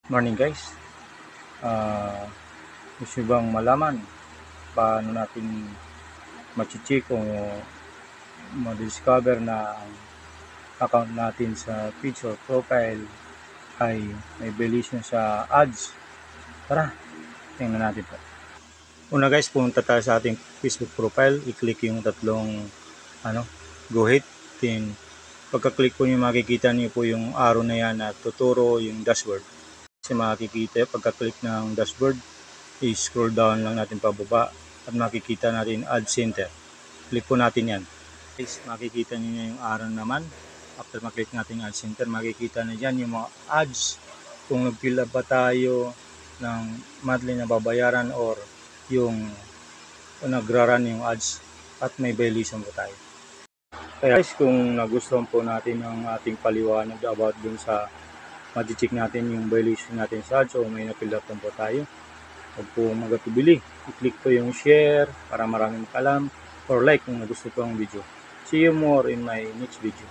Morning guys. Gusto bang malaman paano natin ma-check o ma-discover na ang account natin sa page or profile ay may violation sa ads? Tara, tingnan natin po. Una guys, pumunta tayo sa ating Facebook profile. I-click yung tatlong go ahead. Then pagka-click po nyo, makikita nyo po yung arrow na yan na tuturo yung dashboard. Kasi makikita pagka-click ng dashboard, i-scroll down lang natin pababa at makikita natin Ad Center. Click po natin yan. Guys, makikita niyo yung arrow naman. After maklik natin Ad Center, makikita na dyan yung mga ads. Kung nag-fill up ba tayo ng monthly na babayaran or yung nagra-run yung ads at may violation po tayo. Kaya guys, kung nagustuhan po natin ang ating paliwanag about dun sa ma-check natin yung violation natin sa ads o may na-fill up po tayo, huwag po magatubili. I-click po yung share para maraming makalam or like kung nagustuhan po ang video. See you more in my next video.